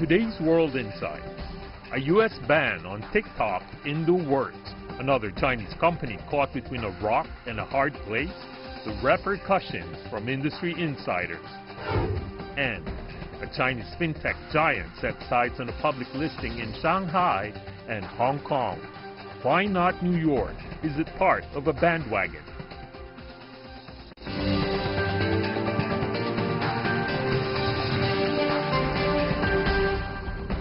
today's World Insight, a U.S. ban on TikTok in the works. Another Chinese company caught between a rock and a hard place. The repercussions from industry insiders. And a Chinese fintech giant set sights on a public listing in Shanghai and Hong Kong. Why not New York? Is it part of a bandwagon?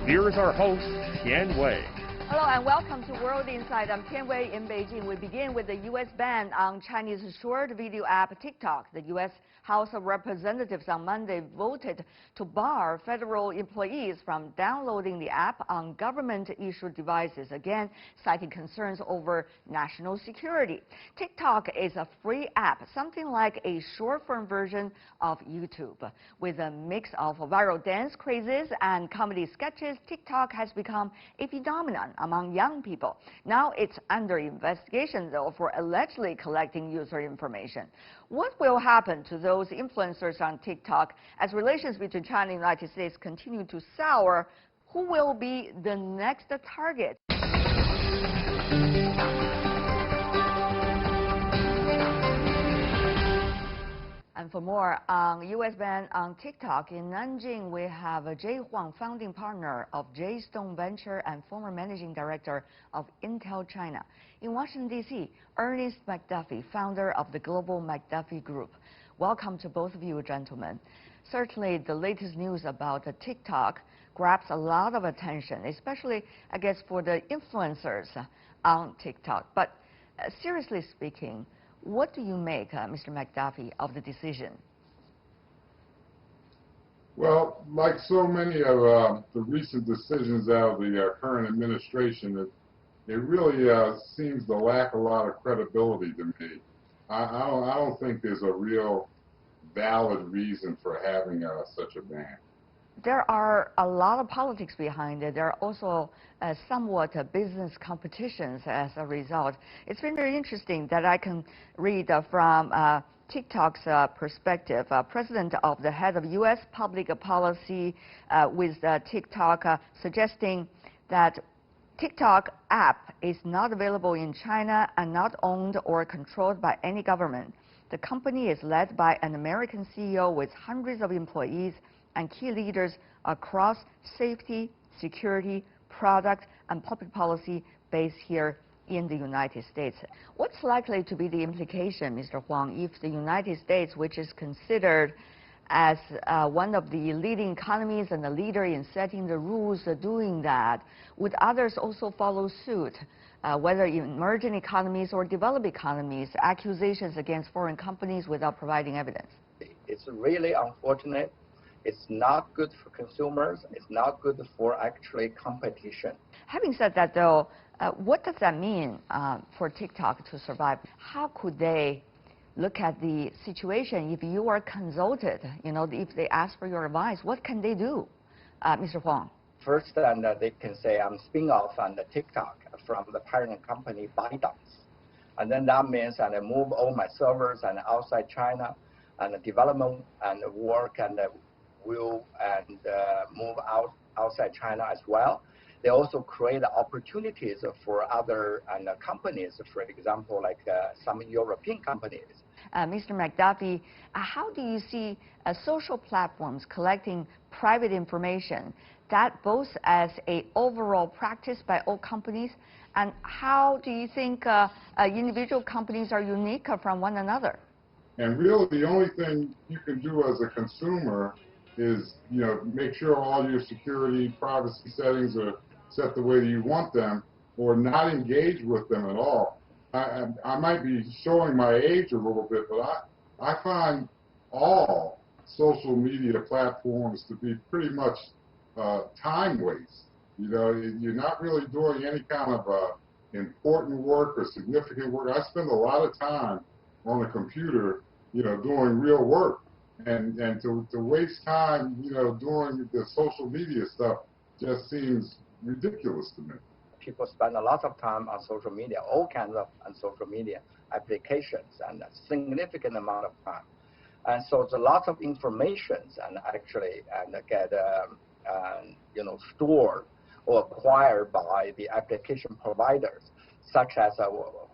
Here is our host, Tian Wei. Hello and welcome to World Insight. I'm Tian Wei in Beijing. We begin with the U.S. ban on Chinese short video app TikTok. The U.S. House of Representatives on Monday voted to bar federal employees from downloading the app on government-issued devices, again citing concerns over national security. TikTok is a free app, something like a short-form version of YouTube. With a mix of viral dance crazes and comedy sketches, TikTok has become a phenomenon among young people. Now it's under investigation, though, for allegedly collecting user information. What will happen to those influencers on TikTok as relations between China and the United States continue to sour? Who will be the next target? And for more on U.S. ban on TikTok, in Nanjing, we have Jay Huang, founding partner of J Stone Venture and former managing director of Intel China. In Washington, D.C., Ernest McDuffie, founder of the Global McDuffie Group. Welcome to both of you, gentlemen. Certainly, the latest news about the TikTok grabs a lot of attention, especially, I guess, for the influencers on TikTok. But seriously speaking, what do you make, Mr. McDuffie, of the decision? Well, like so many of the recent decisions out of the current administration, it really seems to lack a lot of credibility to me. I don't think there's a real valid reason for having such a ban. There are a lot of politics behind it. There are also somewhat business competitions as a result. It's been very interesting that I can read from TikTok's perspective. President of the head of U.S. public policy with TikTok suggesting that TikTok app is not available in China and not owned or controlled by any government. The company is led by an American CEO with hundreds of employees and key leaders across safety, security, product, and public policy based here in the United States. What's likely to be the implication, Mr. Huang, if the United States, which is considered as one of the leading economies and a leader in setting the rules doing that, would others also follow suit, whether in emerging economies or developed economies, accusations against foreign companies without providing evidence? It's really unfortunate. It's not good for consumers. It's not good for actually competition. Having said that, though, what does that mean for TikTok to survive? How could they look at the situation if you are consulted, if they ask for your advice? What can they do, Mr. Huang? First, they can say I'm spin-off on the TikTok from the parent company ByteDance. And then that means I move all my servers and outside China and the development and work and will move outside China as well. They also create opportunities for other companies, for example, like some European companies. Mr. McDuffie, how do you see social platforms collecting private information, that both as an overall practice by all companies, and how do you think individual companies are unique from one another? And really, the only thing you can do as a consumer is, make sure all your security, privacy settings are set the way that you want them, or not engage with them at all. I might be showing my age a little bit, but I find all social media platforms to be pretty much time waste. You're not really doing any kind of important work or significant work. I spend a lot of time on the computer, doing real work. And to waste time, doing the social media stuff just seems ridiculous to me. People spend a lot of time on social media, all kinds of social media applications, and a significant amount of time. And so there's a lot of information and actually get stored or acquired by the application providers, such as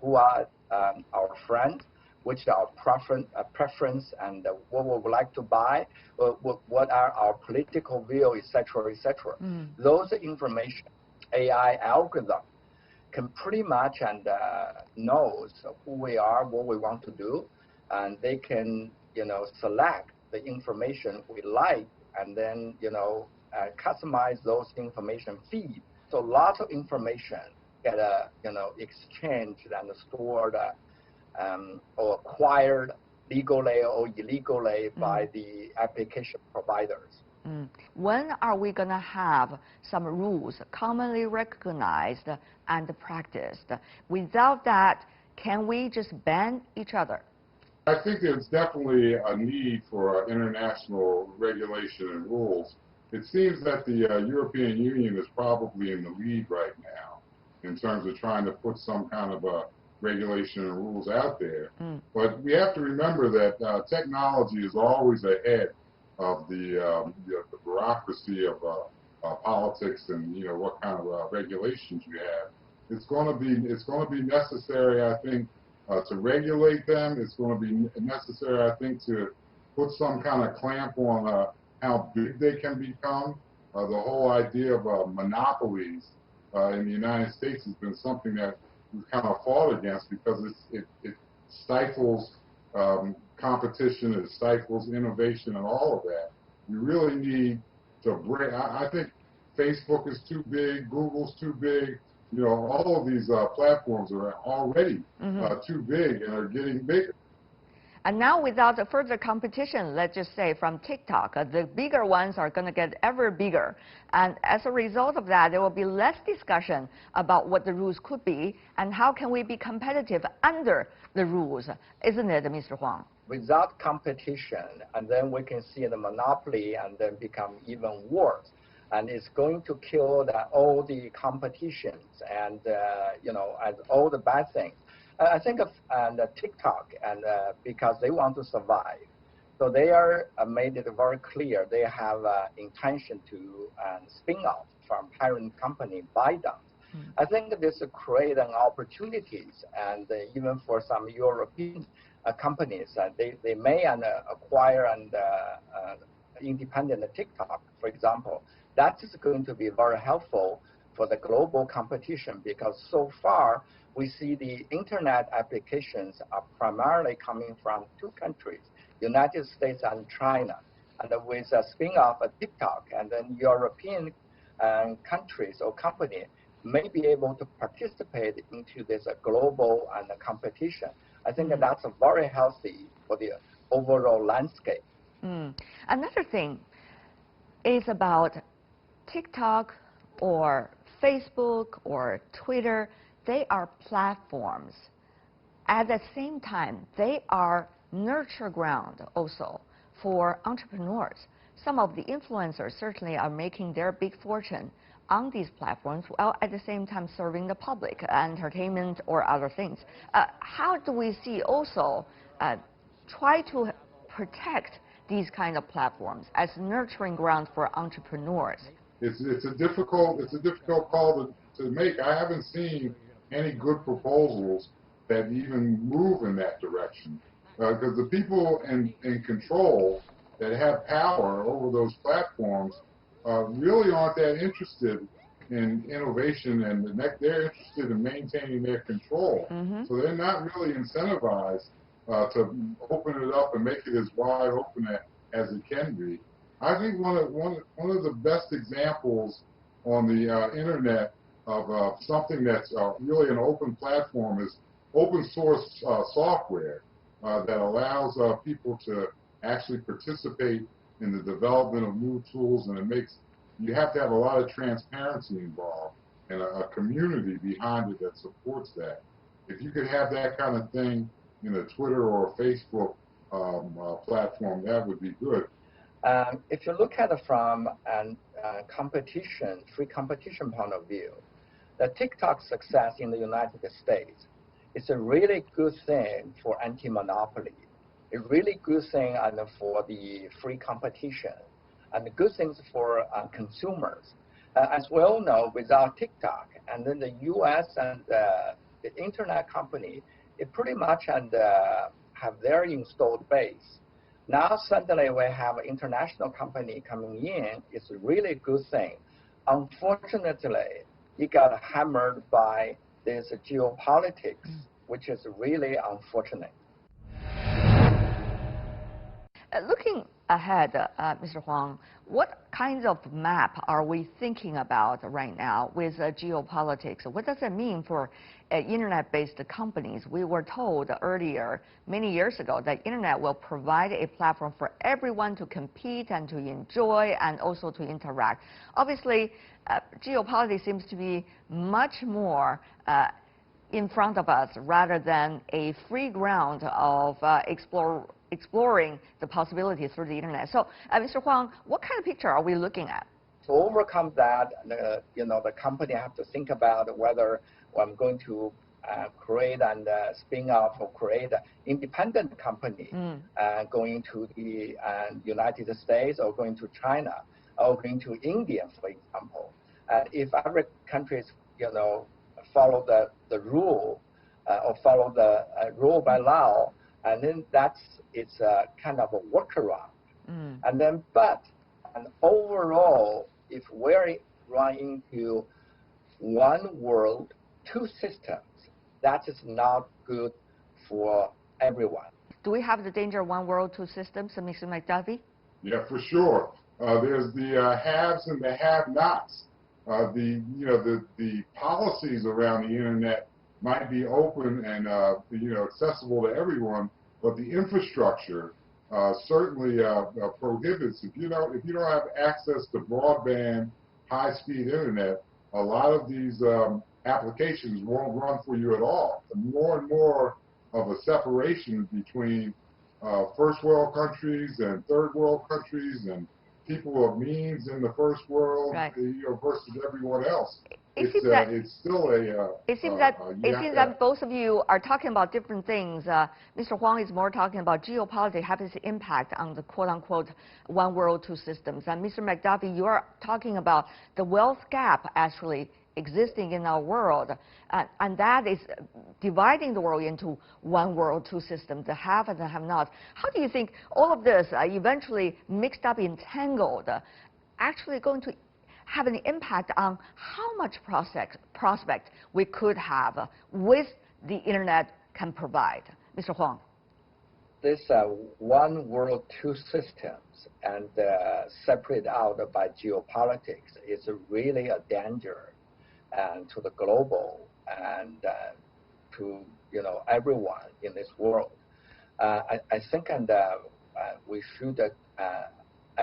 who are our friends, which are our preference, and what we would like to buy, what are our political view, etc., etc. Those information, AI algorithm can pretty much knows who we are, what we want to do, and they can select the information we like, and then customize those information feed. So lots of information get exchanged and stored or acquired legally or illegally by the application providers. When are we going to have some rules commonly recognized and practiced? Without that, can we just ban each other? I think there's definitely a need for international regulation and rules. It seems that the European Union is probably in the lead right now in terms of trying to put some kind of a regulation and rules out there. But we have to remember that technology is always ahead of the bureaucracy of politics and what kind of regulations you have. It's going to be necessary, I think, to regulate them. It's going to be necessary, I think, to put some kind of clamp on how big they can become. The whole idea of monopolies in the United States has been something that we've kind of fought against because it stifles competition, it stifles innovation and all of that. We really need to break. I think Facebook is too big, Google's too big. All of these platforms are already too big and are getting bigger. And now without further competition, let's just say from TikTok, the bigger ones are going to get ever bigger. And as a result of that, there will be less discussion about what the rules could be and how can we be competitive under the rules. Isn't it, Mr. Huang? Without competition, and then we can see the monopoly and then become even worse. And it's going to kill all the competitions and, and all the bad things. I think of TikTok, and because they want to survive, so they are made it very clear they have intention to spin off from parent company ByteDance. I think this creates opportunities, and even for some European companies, they may acquire independent TikTok, for example. That is going to be very helpful for the global competition because so far we see the internet applications are primarily coming from two countries, United States and China. And with a spin-off of TikTok, and then European countries or companies may be able to participate into this global competition. I think that's very healthy for the overall landscape. Another thing is about TikTok or Facebook or Twitter. They are platforms. At the same time, they are nurture ground also for entrepreneurs. Some of the influencers certainly are making their big fortune on these platforms while at the same time serving the public, entertainment or other things. How do we see also try to protect these kind of platforms as nurturing ground for entrepreneurs? It's a difficult call to make. I haven't seen any good proposals that even move in that direction because the people in control that have power over those platforms really aren't that interested in innovation, and they're interested in maintaining their control. So they're not really incentivized to open it up and make it as wide open as it can be. I think one of the best examples on the internet of something that's really an open platform is open source software that allows people to actually participate in the development of new tools, and you have to have a lot of transparency involved and a community behind it that supports that. If you could have that kind of thing in a Twitter or a Facebook platform, that would be good. If you look at it from a free competition point of view, the TikTok success in the United States is a really good thing for anti-monopoly. A really good thing for the free competition, and good things for consumers. as we all know, without TikTok, and then the U.S. and the internet company, it pretty much have their installed base. Now suddenly we have an international company coming in. It's a really good thing. Unfortunately, it got hammered by this geopolitics, which is really unfortunate. Looking ahead, Mr. Huang, what kinds of map are we thinking about right now with geopolitics? What does it mean for internet-based companies? We were told earlier, many years ago, that internet will provide a platform for everyone to compete and to enjoy and also to interact. Obviously, geopolitics seems to be much more in front of us rather than a free ground of exploring the possibilities through the internet. So, Mr. Huang, what kind of picture are we looking at? To overcome that, the company have to think about whether I'm going to create and spin off or create an independent company going to the United States or going to China or going to India, for example. If every country follow the rule or follow the rule by law, and then it's a kind of a workaround. And then, and overall, if we're running into one world, two systems, that is not good for everyone. Do we have the danger of one world, two systems, Mr. McDuffie? Yeah, for sure. There's the haves and the have-nots. The policies around the internet might be open and accessible to everyone, but the infrastructure certainly prohibits. If you don't have access to broadband, high-speed internet, a lot of these applications won't run for you at all. More and more of a separation between first world countries and third world countries and people of means in the first world, right, versus everyone else. It seems that both of you are talking about different things. Mr. Huang is more talking about geopolitics having its impact on the quote-unquote one world, two systems. And Mr. McDuffie, you are talking about the wealth gap actually existing in our world, and that is dividing the world into one world, two systems, the have and the have-nots. How do you think all of this eventually mixed up, entangled, actually going to have an impact on how much prospect we could have with the internet can provide? Mr. Huang. This one world, two systems and separate out by geopolitics is really a danger and to the global and to everyone in this world. I think we should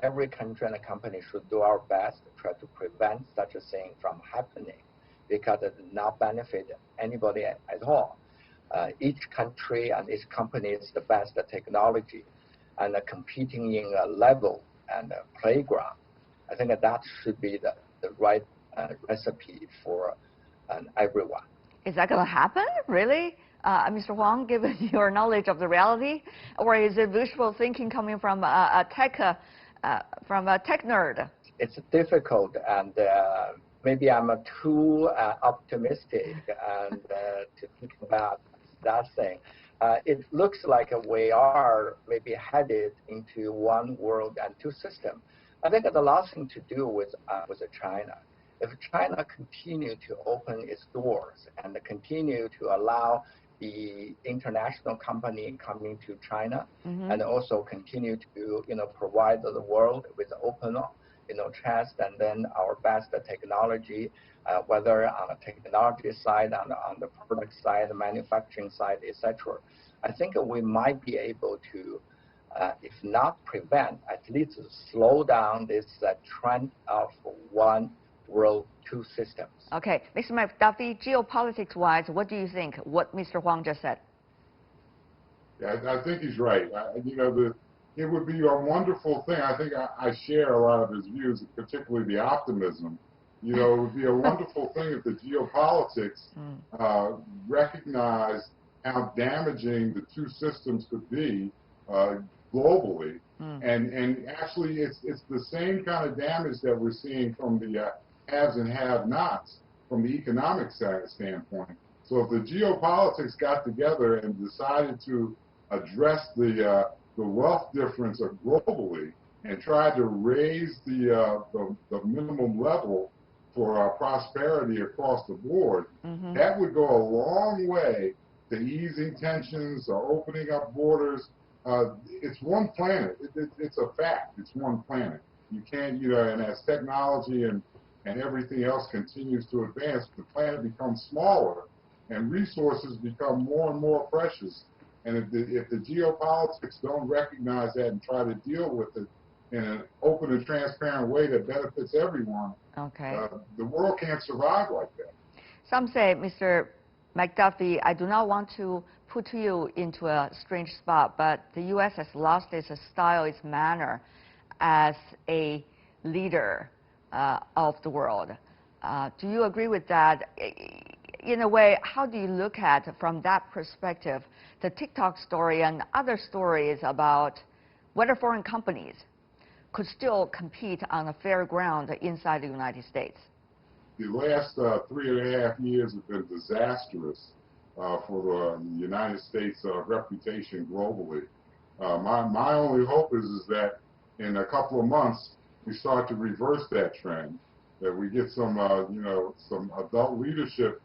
every country and company should do our best to try to prevent such a thing from happening, because it does not benefit anybody at all. Each country and each company is the best technology and competing in a level and a playground. I think that should be the right recipe for everyone. Is that going to happen, really? Mr. Huang, given your knowledge of the reality, or is it wishful thinking coming from a tech nerd? It's difficult, and maybe I'm too optimistic and to think about that thing. It looks like we are maybe headed into one world and two systems. I think the last thing to do with China. If China continue to open its doors and continue to allow the international company coming to China, and also continue to provide the world with open trust, and then our best technology, whether on the technology side, on the product side, the manufacturing side, etc. I think we might be able to, if not prevent, at least slow down this trend of one world, two systems. Okay, Mr. McDuffie, geopolitics-wise, what do you think? What Mr. Huang just said? Yeah, I think he's right. It would be a wonderful thing. I think I share a lot of his views, particularly the optimism. It would be a wonderful thing if the geopolitics recognized how damaging the two systems could be globally. And actually, it's the same kind of damage that we're seeing from the haves and have-nots from the economic standpoint. So if the geopolitics got together and decided to address the wealth difference globally and tried to raise the minimum level for prosperity across the board, that would go a long way to easing tensions or opening up borders. It's one planet. It's a fact. It's one planet. You can't, and as technology and everything else continues to advance, the planet becomes smaller and resources become more and more precious. And if the geopolitics don't recognize that and try to deal with it in an open and transparent way that benefits everyone, the world can't survive like that. Some say, Mr. McDuffie, I do not want to put you into a strange spot, but the U.S. has lost its style, its manner as a leader of the world. Do you agree with that? In a way, how do you look at, from that perspective, the TikTok story and other stories about whether foreign companies could still compete on a fair ground inside the United States? The last 3.5 years have been disastrous for the United States' reputation globally. My only hope is that in a couple of months we start to reverse that trend, that we get some some adult leadership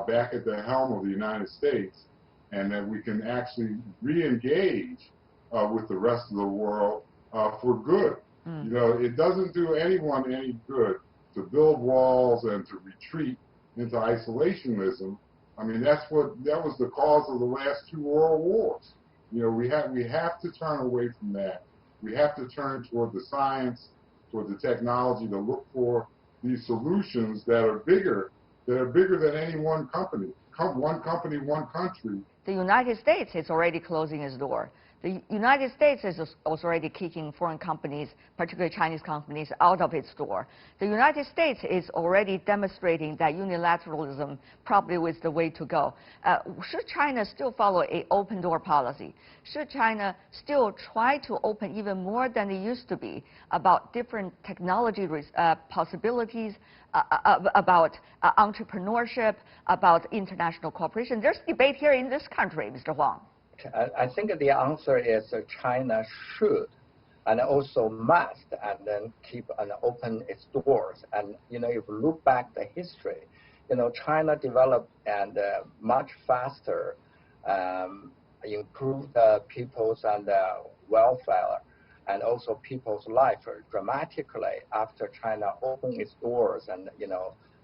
back at the helm of the United States, and that we can actually re-engage with the rest of the world for good. It doesn't do anyone any good to build walls and to retreat into isolationism. I mean, that was the cause of the last 2 world wars. We have to turn away from that. We have to turn toward the science, toward the technology, to look for these solutions that are bigger than any one company. One company, one country. The United States is already closing its door. The United States is also already kicking foreign companies, particularly Chinese companies, out of its door. The United States is already demonstrating that unilateralism probably was the way to go. Should China still follow an open door policy? Should China still try to open even more than it used to be about different technology possibilities, about entrepreneurship, about international cooperation? There's debate here in this country, Mr. Huang. I think the answer is China should and also must, and then keep and open its doors. And if you look back the history, China developed and much faster, improved people's and welfare and also people's life dramatically after China opened its doors and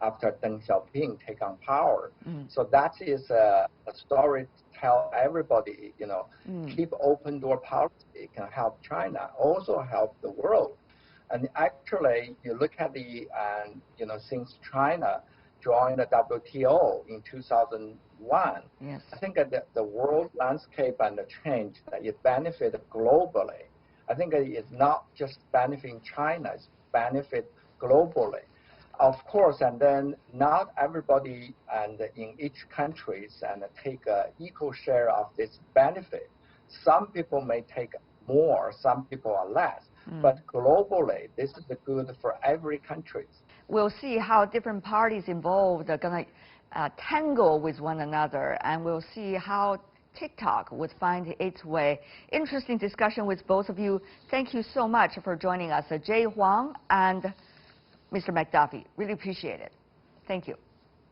after Deng Xiaoping take on power. So that is a story to tell everybody, keep open door policy can help China, also help the world. And actually, you look at since China joined the WTO in 2001, yes. I think that the world landscape and the change, it benefited globally. I think it's not just benefiting China, it's benefit globally. Of course, and then not everybody and in each country and take an equal share of this benefit. Some people may take more, some people are less. But globally, this is good for every country. We'll see how different parties involved are going to tangle with one another, and we'll see how TikTok would find its way. Interesting discussion with both of you. Thank you so much for joining us, Jay Huang and Mr. McDuffie. Really appreciate it. Thank you.